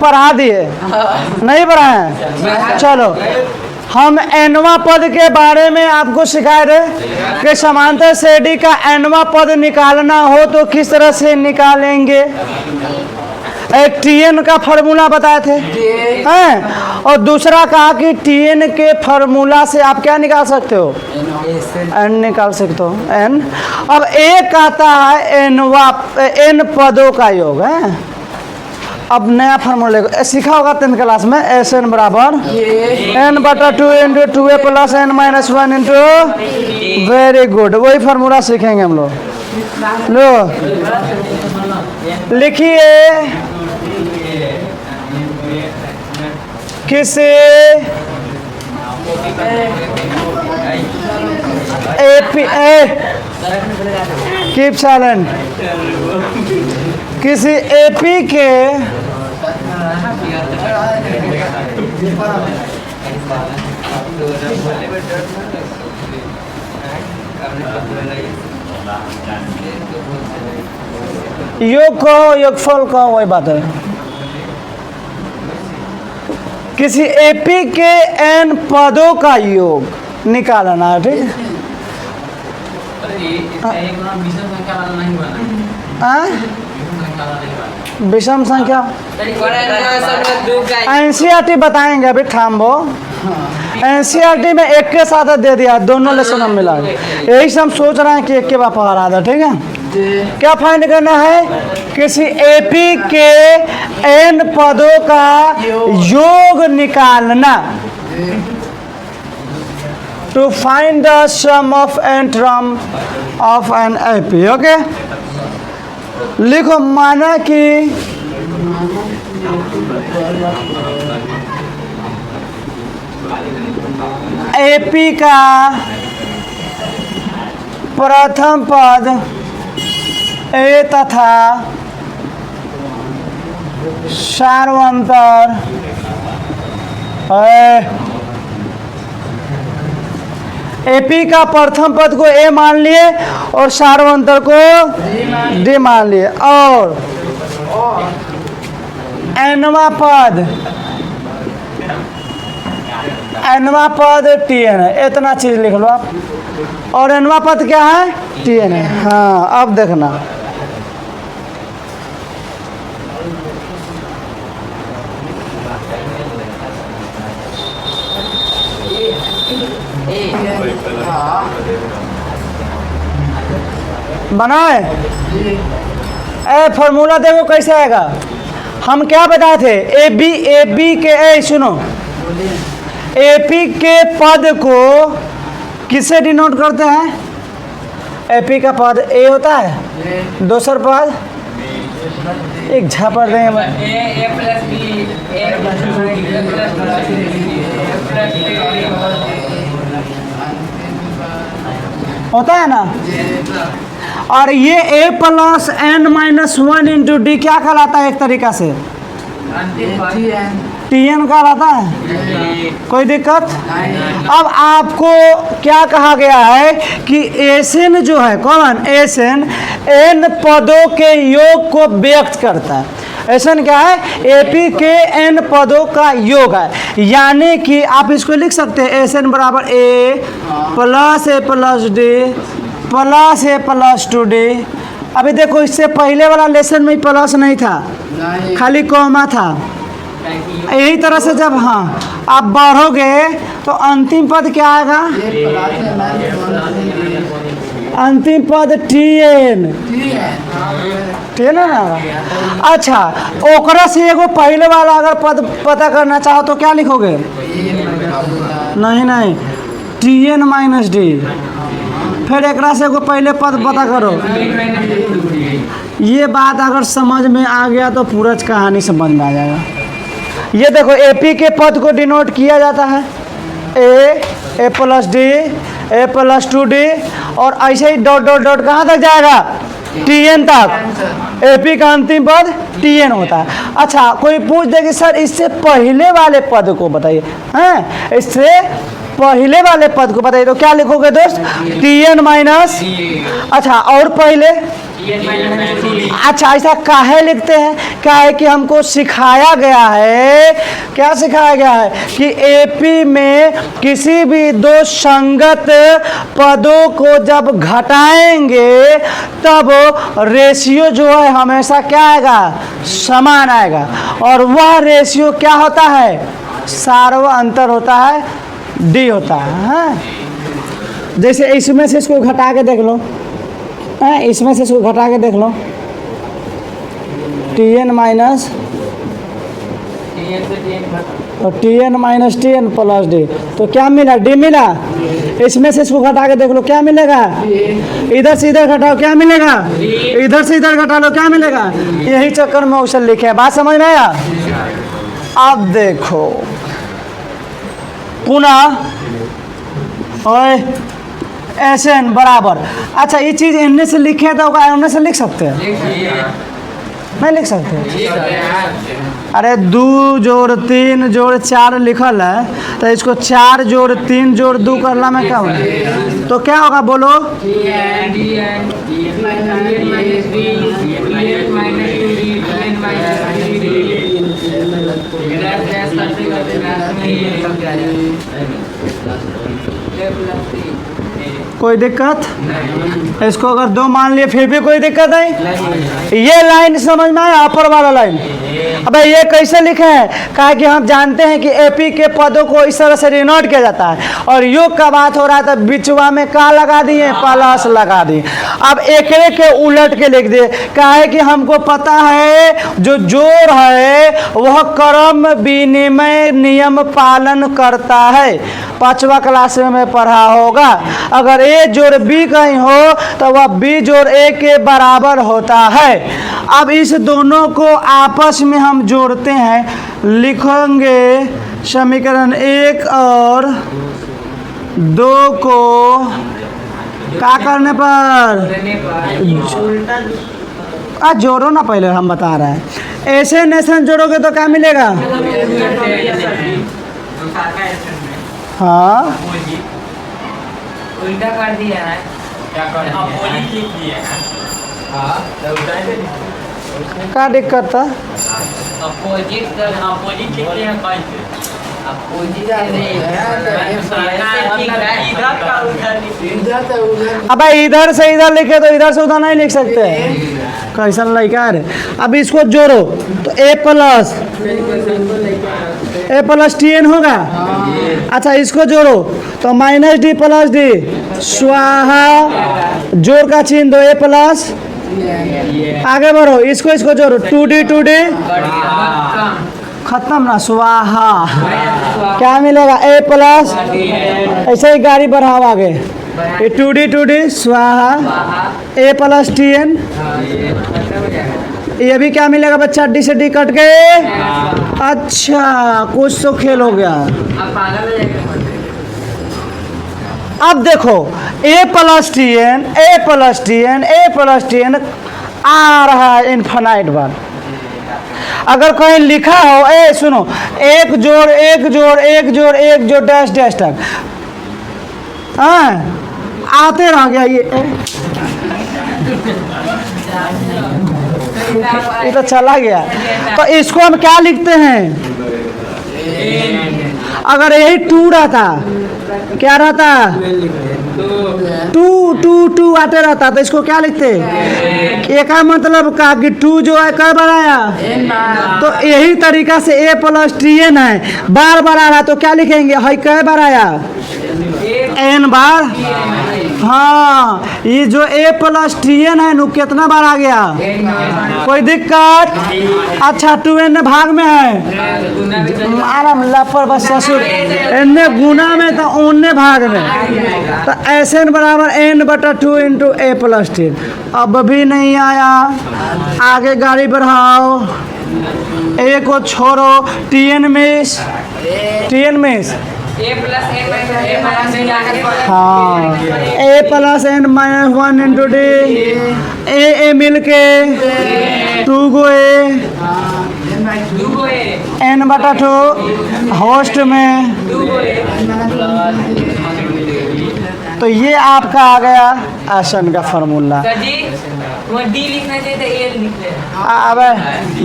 पढ़ा दिए नहीं पढ़ाए? चलो हम एनवा पद के बारे में आपको सिखाए थे कि समांतर श्रेणी का एनवा पद निकालना हो तो किस तरह से निकालेंगे। एक टीएन का फार्मूला बताए थे हैं, और दूसरा कहा कि टीएन के फार्मूला से आप क्या निकाल सकते हो, एन निकाल सकते हो, एन। अब एक आता है एन पदों का योग है। अब नया फार्मूला सीखा होगा 10th क्लास में, एस एन बराबर एन बटा 2 into 2a plus N minus 1 into, very good, वही फार्मूला सीखेंगे हम लोग। लो लिखिए, किसी एपी कीप साइलेंट, किसी एपी के योग को योगफल का वही बात है। किसी एपी के एन पदों का योग निकालना है, ठीक है। विषम संख्या एनसीईआरटी बताएंगे, अभी थाम्बो। एनसीईआरटी में एक के साथ दे दिया, दोनों लेसन हम मिला, यही से हम सोच रहे हैं कि एक के बाद पढ़ा था, ठीक है। क्या फाइंड करना है, किसी एपी के एन पदों का योग निकालना, to find the sum of n term of an AP. Okay, लिखो, माना कि एपी का प्रथम पद ए तथा सार्वंतर एपी का प्रथम पद को ए मान लिए और सार्वंतर को डी मान लिए, और एनवा पद टीएन है, इतना चीज लिख लो आप। और एनवा पद क्या है, टीएन है। हाँ, अब देखना, बनाए ए फॉर्मूला देखो कैसे आएगा। हम क्या बताए थे, ए बी के सुनो, एपी के पद को किससे डिनोट करते हैं, एपी का पद ए होता है, दूसरा पद एक झापड़ देंगे, होता है ना। और ये A plus N minus 1 into D क्या कहलाता है, एक तरीका से टीएन कहलाता है, कोई दिक्कत। अब आपको क्या कहा गया है कि एसएन जो है, कौन एसएन, एन पदों के योग को व्यक्त करता है। एसएन क्या है, एपी के एन पदों का योग है, यानी कि आप इसको लिख सकते हैं एसएन बराबर ए प्लस डी प्लस ए प्लस 2d। अभी देखो, इससे पहले वाला लेसन में प्लस नहीं था, खाली कॉमा था। यही तरह से जब आप बढ़ोगे तो अंतिम पद क्या आएगा, अंतिम पद टीएन है ना। अच्छा, ओकरा से एगो पहले वाला अगर पद पता करना चाहो तो क्या लिखोगे, नहीं टीएन माइनस डी, फिर एक से एगो पहले पद पता करो। ये बात अगर समझ में आ गया तो पूरा कहानी समझ में आ जाएगा। ये देखो, एपी के पद को डिनोट किया जाता है ए प्लस डी, ए प्लस 2d, और ऐसे ही डॉट डॉट डॉट कहाँ तक जाएगा, टीएन तक। एपी का अंतिम पद टीएन होता है। अच्छा, कोई पूछ दे कि सर इससे पहले वाले पद को बताइए, हैं इससे पहले वाले पद को बताइए तो क्या लिखोगे दोस्त? Tn माइनस, अच्छा और पहले, अच्छा ऐसा काहे लिखते हैं? क्या है कि हमको सिखाया गया है, क्या सिखाया गया है कि एपी में किसी भी दो संगत पदों को जब घटाएंगे तब रेशियो जो है हमेशा क्या आएगा? समान आएगा। और वह रेशियो क्या होता है? सार्व अंतर होता है, डी होता है। हाँ? जैसे इसमें से इसको घटा के देख लो, इसमें से इसको घटा के देख लो, Tn माइनस और Tn minus Tn plus D, तो क्या मिला? डी मिला। इसमें से इसको घटा के देख लो, क्या मिलेगा? इधर से इधर घटाओ, क्या मिलेगा? इधर से इधर घटा लो, क्या मिलेगा? यही चक्कर में उसे लिखे हैं। बात समझ में आया? अब देखो पुनः और Sn बराबर, अच्छा ये चीज एन से लिखे तो एन से लिख सकते हैं? नहीं लिख सकते। अरे 2 जोड़ 3 जोड़ 4 लिखल है, तो इसको 4 जोड़ 3 जोड़ 2 करना में क्या होगा? तो क्या होगा बोलो? कोई दिक्कत? इसको अगर 2 मान लिए फिर भी कोई दिक्कत नहीं? ये लाइन समझ में आया? अपर वाला लाइन। अबे ये कैसे लिखे हैं? कहा कि हम जानते हैं कि एपी के पदों को इस तरह से डिनोट किया जाता है, और योग का बात हो रहा है तो बिचवा में का लगा दिए? प्लस लगा दिए। अब एक के उलट के लिख दिए। कहा है कि हमको पता है जो जोड़ है वह क्रम विनिमय नियम पालन करता है, 5वां क्लास में पढ़ा होगा। अगर ए जोड़ बी कहीं हो तो वह बी जोड़ ए के बराबर होता है। अब इस दोनों को आपस में हम जोड़ते हैं, लिखेंगे समीकरण 1 और 2 को क्या करने पर? जोड़ो ना, पहले हम बता रहे हैं। ऐसे नेशन जोड़ोगे तो क्या मिलेगा? हाँ उल्टा कर दिया है, क्या कर दिया है? क्या दिक्कत था? अपोजिट लिखते हैं कैसे? अब इधर से इधर लिखे तो इधर से उधर नहीं लिख सकते, कैसा लड़का है? अब इसको जोड़ो तो ए प्लस Tn होगा। अच्छा इसको जोड़ो तो माइनस डी प्लस डी, स्वाहा, जोड़ का चिन्ह दो, ए प्लस, आगे बढ़ो, इसको जोड़ो 2d खत्म ना, स्वाहा। क्या मिलेगा? ए प्लस, ऐसे ही गाड़ी बढ़ाओ आगे, ये 2d स्वाहा, ए प्लस Tn। ये भी क्या मिलेगा बच्चा? डी से डी कट गए। अच्छा कुछ तो खेल हो गया। अब देखो ए प्लस Tn आ रहा है इनफाइनाइट बार। अगर कहीं लिखा हो, ए सुनो, एक जोड़ डैश डैश तक, हाँ आते रह गया ये तो चला गया। तो इसको हम क्या लिखते हैं? अगर यही 2 रहता, क्या रहता? 2 आते रहता, तो इसको क्या लिखते? एक मतलब का कि 2 जो है कई बार आया, तो यही तरीका से ए प्लस Tn है, बार बार आ रहा, तो क्या लिखेंगे? है कई बार आया? n बार। हाँ ये जो ए प्लस Tn है नु कितना बार आ गया? कोई दिक्कत? अच्छा 2n भाग में है, आराम लापर बस ससुर, n गुना में तो ओने भाग में, तो Sn बराबर n/2 इंटू ए प्लस Tn। अब भी नहीं आया, आगे गाड़ी बढ़ाओ, ए को छोड़ो, Tn मिस हाँ A plus n minus 1 into D, A मिल के 2 गो ए दूगो ए n/2 होस्ट में, तो ये आपका आ गया आसन का फार्मूला। सर जी वो डी लिखना चाहिए था ए लिख ले। अब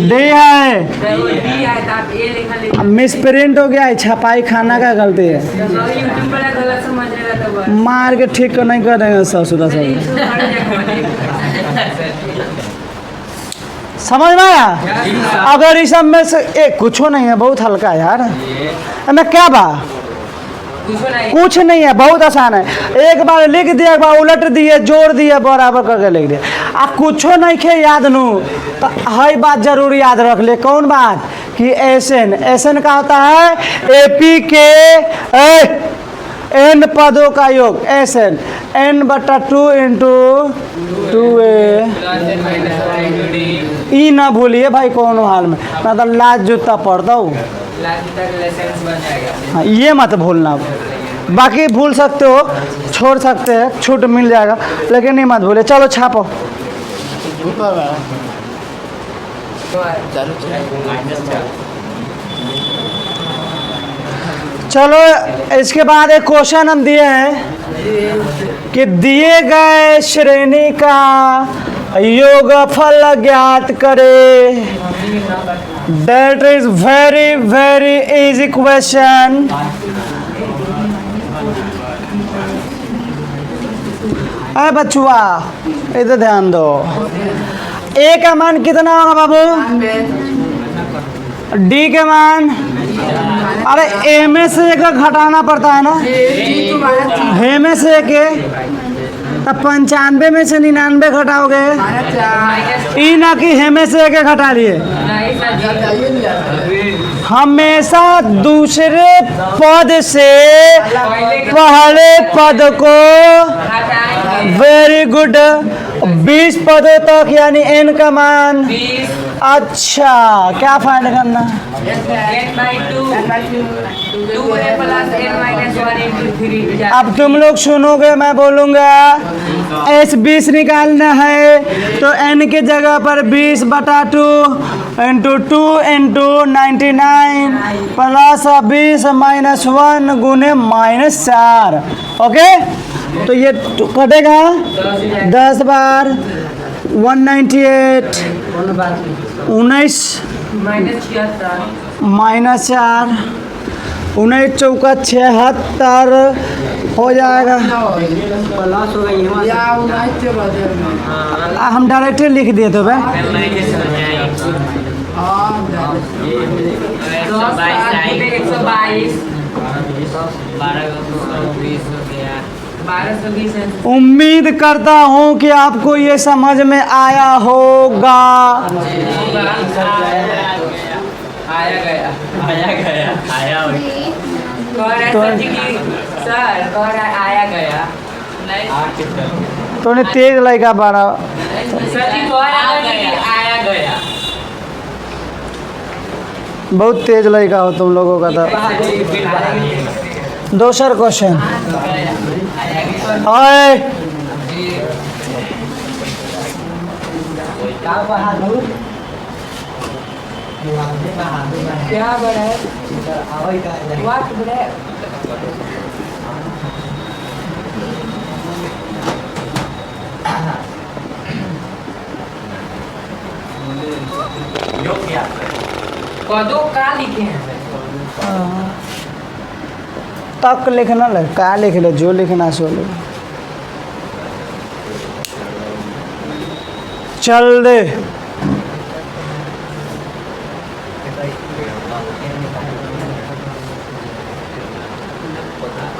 डी है, सर वो डी है तो आप ए लिखा ले। मिस प्रिंट हो गया है, छपाई खाना का गलती है। तो यूट्यूब पर गलत समझ रहा था बस। मार के ठीक नहीं कर देंगे ससुरा सब। समझ में आया? अगर इस सब में से एक कुछ नहीं है, बहुत हल्का है यार। मैं क्या बा कुछ नहीं है, बहुत आसान है। एक बार लिख दिया, एक बार उलट दिए, जोड़ दिए, बराबर करके लिख दिए। आप कुछ नहीं खे याद नू तो हर बात जरूर याद रख ले। कौन बात कि एसएन, एसएन का होता है एपी के एन पदों का योग, एसएन n/2 इंटू 2a। ई ना भूलिए भाई कौन हाल में, मैं तो लाज जूता पढ़ता हूँ। हाँ ये मत भूलना, बाकी भूल सकते हो, छोड़ सकते हैं, छूट मिल जाएगा, लेकिन नहीं मत भूले। चलो छापो। चलो इसके बाद एक क्वेश्चन हम दिए हैं कि दिए गए श्रेणी का योगफल ज्ञात करे। That is very very easy question. अरे बच्चुआ इधर ध्यान दो। ए का मान कितना होगा बाबू? डी के मान, अरे ए में से एक घटाना पड़ता है ना, हे में से एक, तब 95 में से 99 घटाओगे। ई ना कि हे में से एक घटा लिए। हमेशा दूसरे पद से पहले पद को, वेरी गुड, 20 पदों तक यानी n का मान। अच्छा क्या फाइंड करना? अब तुम लोग सुनोगे, मैं बोलूँगा s 20 निकालना है तो n की जगह पर 20/2 इंटू 2 इंटू 99 प्लस 20 माइनस 1 गुने -4। ओके, तो ये कटेगा 10 बार 198 19 -4 19 चौका 76 हो जाएगा। हम डायरेक्ट लिख दिए तो भाई 1220। उम्मीद करता हूँ कि आपको ये समझ में आया होगा। आया गया सर आया गया तो ने तेज लगा बारा सर जी आया गया। बहुत तेज लगा हो तुम लोगों का। था दूसरा क्वेश्चन। ओए क्या बड़ा व्हाट बड़ा कदो का लिखे हैं तक लिखना लग का लिख लो, जो लिखना सो लो। चल दे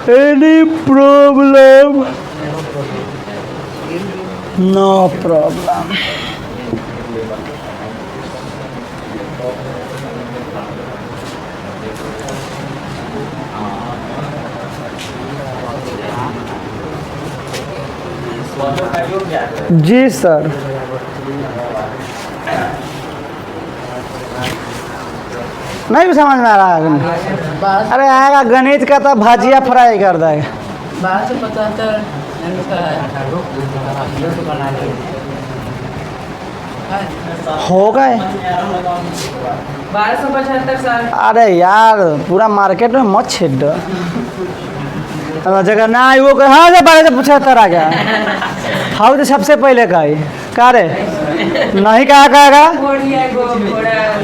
any problem? No problem. जी सर। नहीं भी समझ में आ रहा है? अरे आएगा गणित का तो भाजिया फ्राई कर देगा। 1275 हो गए। 1275 साल। अरे यार पूरा मार्केट में मत छेड़ दो। जगह ना आई वो कहे हाँ 1275 आ गया। हाँ तो सबसे पहले का ही का रे नहीं कहा कहेगा।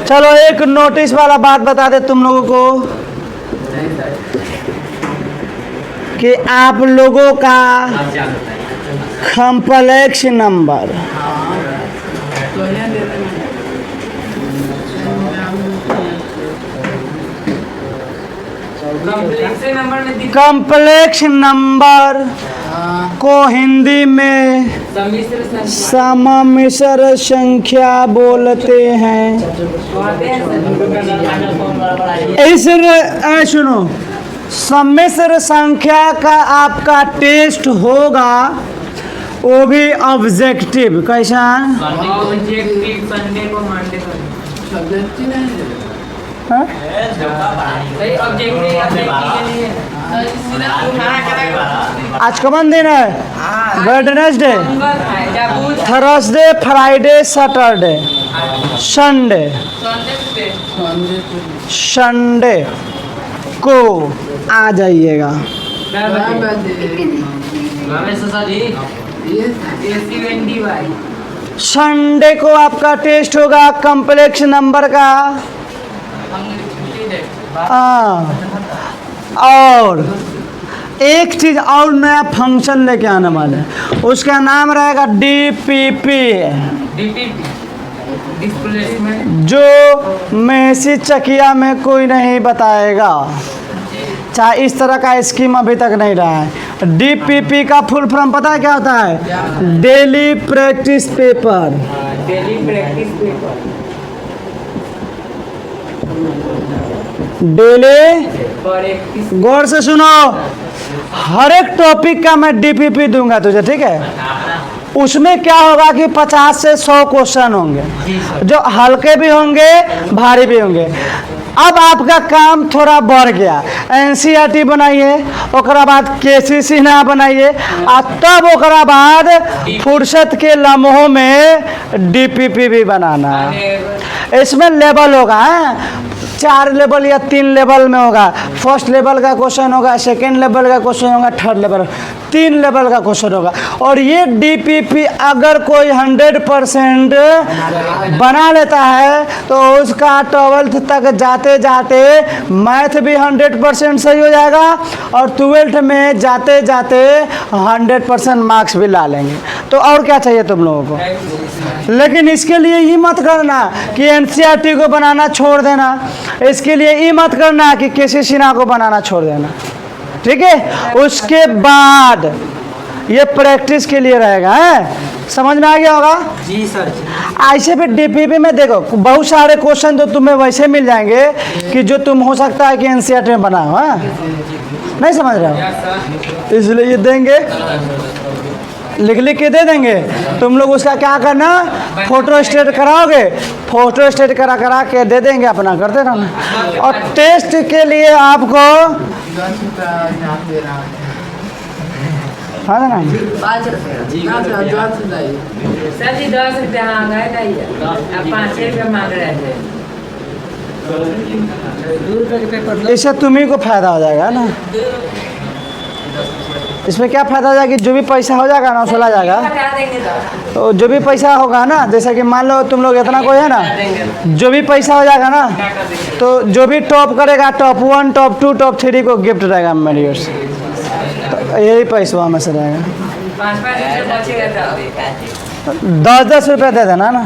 चलो एक नोटिस वाला बात बता दे तुम लोगों को कि आप लोगों का कॉम्प्लेक्स नंबर कॉम्प्लेक्स नंबर को हिंदी में सम्मिश्र संख्या बोलते हैं। सुनो सम्मिश्र संख्या का आपका टेस्ट होगा वो भी ऑब्जेक्टिव। कैसा हाँ? आज कौन दिन है? Wednesday, Thursday, Friday, Saturday, Sunday. Sunday को आ जाइएगा। संडे को आपका टेस्ट होगा कॉम्प्लेक्स नंबर का। और एक चीज और नया फंक्शन लेके आने वाले हैं, उसका नाम रहेगा DPP, जो मैसी चकिया में कोई नहीं बताएगा। चाहे इस तरह का स्कीम अभी तक नहीं रहा है। DPP का फुल फॉर्म पता है क्या होता है? Daily practice paper. डेली गौर से सुनो, हर एक टॉपिक का मैं DPP दूंगा तुझे, ठीक है? उसमें क्या होगा कि 50 से 100 क्वेश्चन होंगे, जो हल्के भी होंगे भारी भी होंगे। अब आपका काम थोड़ा बढ़ गया। NCERT बनाइए, ओकरा बाद KCC ना बनाइए, और तब ओकरा बाद फुर्सत के लम्हों में DPP भी बनाना। इसमें लेवल होगा 4 लेवल या 3 लेवल में होगा। फर्स्ट लेवल का क्वेश्चन होगा, सेकेंड लेवल का क्वेश्चन होगा, थर्ड लेवल, 3 लेवल का क्वेश्चन होगा। और ये DPP अगर कोई 100% बना लेता है तो उसका 12th तक जाते जाते मैथ भी 100% सही हो जाएगा, और 12th में जाते जाते 100% मार्क्स भी ला लेंगे। तो और क्या चाहिए तुम लोगों को? लेकिन इसके लिए ये मत करना कि NCERT को बनाना छोड़ देना, इसके लिए ये मत करना कि KCC को बनाना छोड़ देना, ठीक है? उसके बाद ये प्रैक्टिस के लिए रहेगा, है? समझ में आ गया होगा? जी सर। ऐसे भी DPP में देखो बहुत सारे क्वेश्चन तो तुम्हें वैसे मिल जाएंगे कि जो तुम हो सकता है कि NCERT में बनाओ। हाँ नहीं समझ रहे हो? इसलिए ये देंगे, लिख के दे देंगे। तुम लोग उसका क्या करना, फोटो स्टेट कराओगे, फोटो स्टेट करा के दे देंगे, अपना करते रहना। और टेस्ट के लिए आपको हाँ ना सर जी 10 रुपया अब 5 रुपया मांग रहे थे। 2 रुपये के पेपर। इससे तुम्ही को फायदा हो जाएगा ना। इसमें क्या फायदा हो जाएगा कि जो भी पैसा हो जाएगा ना चला जाएगा। तो जो भी पैसा होगा ना, जैसे कि मान लो तुम लोग इतना कोई है ना, जो भी पैसा हो जाएगा ना, तो जो भी टॉप करेगा, टॉप 1, टॉप 2, टॉप 3 को गिफ्ट रहेगा मेरी ओर से। तो यही पैसा में से रहेगा। 10-10 रुपये दे देना ना,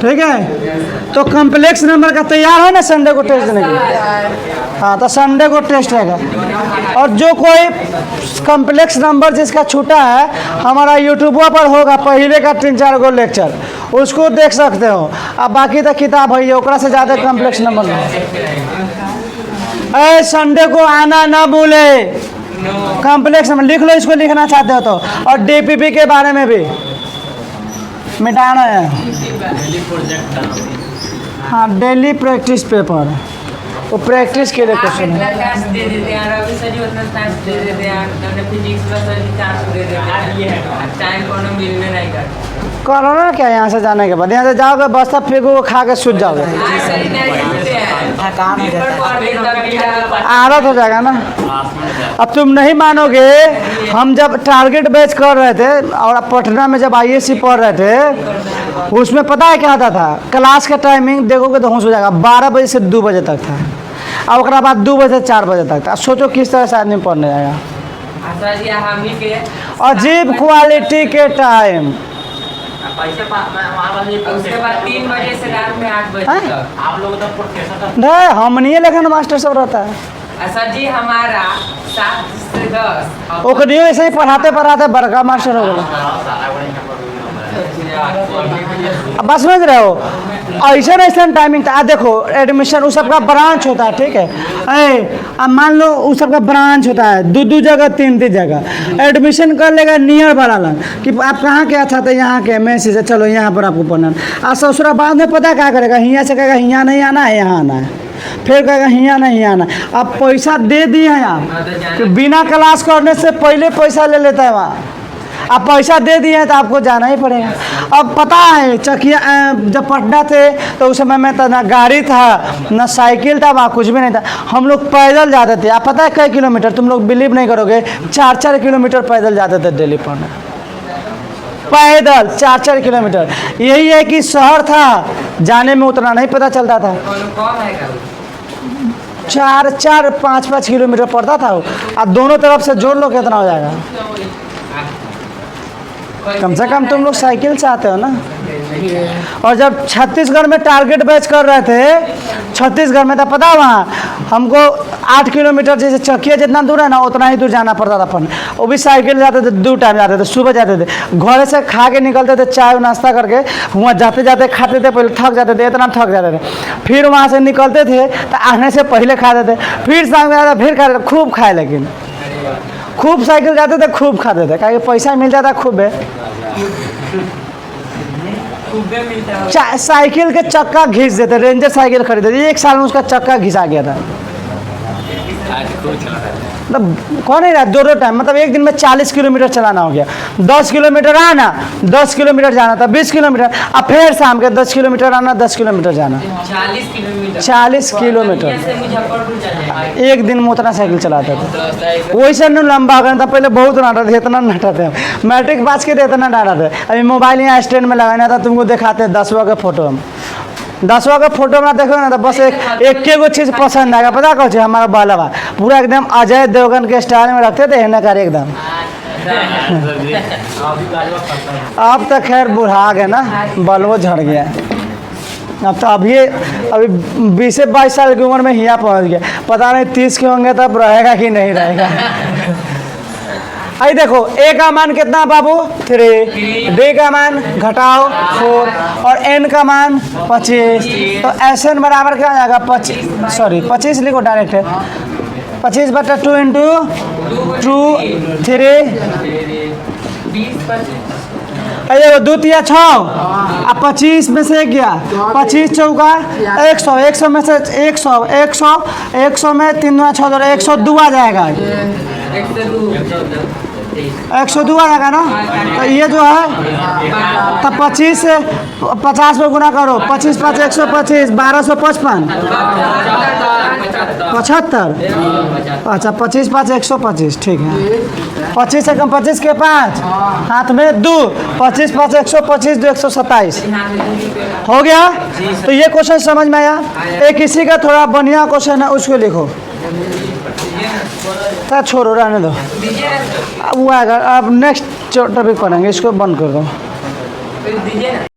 ठीक है? तो कॉम्प्लेक्स नंबर का तैयार है ना संडे को टेस्ट देने के लिए? हाँ तो संडे को टेस्ट रहेगा। और जो कोई कॉम्प्लेक्स नंबर जिसका छूटा है, हमारा यूट्यूब पर होगा पहले का 3-4 गो लेक्चर, उसको देख सकते हो। अब बाकी तो किताब है ओकरा से ज़्यादा कॉम्प्लेक्स नंबर नहीं। संडे को आना ना भूले। कॉम्प्लेक्स नंबर लिख लो, इसको लिखना चाहते हो तो। और DPP के बारे में भी मिटाना है। हाँ डेली प्रैक्टिस पेपर। वो प्रैक्टिस के लिए क्वेश्चन है। चांस दे देते हैं रवि सर जी उतना चांस दे देते हैं हमने फिजिक्स का सर जी चांस दे देते हैं टाइम कोनो मिलने नहीं करता करो ना क्या, यहाँ से जाने के बाद यहाँ से जाओगे बस्ता फेंको खा के सूझ जाओगे, आदत हो जाएगा ना। अब तुम नहीं मानोगे, हम जब टारगेट बैच कर रहे थे और पटना में जब ISC पढ़ रहे थे, उसमें पता है क्या आता था, क्लास का टाइमिंग देखोगे तो होश हो जाएगा, 12 बजे से 2 बजे तक था, और उसके बाद 2 बजे से 4 बजे तक था। सोचो किस तरह से आदमी पढ़ने जाएगा। अजीब क्वालिटी के टाइम। उसके बाद 3 बजे से रात में 8 बजे तक आप लोग तो प्रोफेसर नहीं, हम नहीं लेकिन मास्टर सब रहता है। सर जी हमारा 7 से 10 ओकरियो ऐसे ही पढ़ाते पढ़ाते बड़का मास्टर हो गया। अब बस समझ रहे हो, ऐसा ऐसा टाइमिंग था। देखो एडमिशन उस सबका ब्रांच होता है, ठीक है। अब मान लो उस सबका ब्रांच होता है, 2 जगह 3 जगह एडमिशन कर लेगा नियर वाला कि आप कहाँ के अच्छा था, यहाँ के मैसेज है, चलो यहाँ पर आपको पढ़ना। और ससुरा बाद में पता क्या करेगा, यहाँ से कहेगा यहाँ नहीं आना है, यहाँ आना है, फिर कहेगा यहाँ नहीं आना। अब पैसा दे दिए हैं आप कि बिना क्लास करने से पहले पैसा ले लेता है वहाँ, अब पैसा दे दिए हैं तो आपको जाना ही पड़ेगा। अब पता है चकिया जब पटना थे तो उस समय में तो ना गाड़ी था ना साइकिल था, वहाँ कुछ भी नहीं था, हम लोग पैदल जाते थे। आप पता है कई किलोमीटर, तुम लोग बिलीव नहीं करोगे, 4-4 किलोमीटर पैदल जाते थे दिल्ली पढ़ने, पैदल 4-4 किलोमीटर। यही है कि शहर था, जाने में उतना नहीं पता चलता था, 4-5 किलोमीटर पड़ता था। अब दोनों तरफ से जोड़ लो कितना हो जाएगा। कम से कम तुम लोग साइकिल से आते हो ना। और जब छत्तीसगढ़ में टारगेट बैच कर रहे थे, छत्तीसगढ़ में तो पता वहाँ हमको 8 किलोमीटर, जैसे चकिया जितना दूर है ना उतना ही दूर जाना पड़ता था पढ़ने। वो भी साइकिल जाते थे, 2 टाइम जाते थे, सुबह जाते थे, घर से खा के निकलते थे, चाय नाश्ता करके, वहाँ जाते जाते खाते थे, पहले थक जाते थे, इतना थक जाते थे, फिर वहाँ से निकलते थे तो आने से पहले खाते थे, फिर शाम में जाते फिर खाते थे, खूब खाए, लेकिन खूब साइकिल जाते थे, खूब खाते थे, क्योंकि पैसा मिल जाता खूब है। साइकिल के चक्का घिस देते, रेंजर साइकिल खरीदे थे, 1 साल में उसका चक्का घिसा गया था। मतलब कौन नहीं रहा, 2 टाइम, मतलब एक दिन में 40 किलोमीटर चलाना हो गया। 10 किलोमीटर आना, 10 किलोमीटर जाना था, 20 किलोमीटर, अब फिर शाम के 10 किलोमीटर आना, 10 किलोमीटर जाना, 40 किलोमीटर एक दिन में उतना साइकिल चलाते थे। वैसे न लंबा हो गया था, पहले बहुत डांटा थे, इतना डांटा थे, मैट्रिक पास के थे इतना डांटा थे। अभी मोबाइल यहाँ स्टैंड में लगाना था, तुमको दिखाते 10वां का फोटो, 10वां का फोटो में देखो ना तो बस एक गो चीज़ पसंद आएगा, पता कौन सी, हमारा बालवा पूरा एकदम अजय देवगन के स्टाइल में रखते थे, हेना कर एकदम। अब तो खैर बुढ़ा गए ना, बलवो झड़ गया। अब तो अभी 20-22 साल की उम्र में हिया पहुंच गया, पता नहीं 30 के होंगे तब रहेगा कि नहीं रहेगा। आई देखो, A का मान कितना बाबू, 3, D का मान घटाओ 4 और N का मान 25, तो SN बराबर क्या हो जाएगा, 25 लिखो डायरेक्ट है, 25/2 × 2 3 अरे 2 3 6, अब 25 में से गया, 25 चौका 100, 100 में से 100 में 3 6 102 आ जाएगा, 102 आ जाएगा ना। तो ये जो है तो 25 से 50 में गुना करो, 25 5 125, 1255, 75। अच्छा 25 5 125, ठीक है। 25 से कम 25 के 5, हाथ में 2, 25 5 125, 2 127 हो गया। तो ये क्वेश्चन समझ में आया। एक किसी का थोड़ा बढ़िया क्वेश्चन है, उसको लिखो, छोड़ो रहने दो, अब वो आएगा। अब नेक्स्ट टॉपिक पढ़ेंगे, इसको बंद कर दो।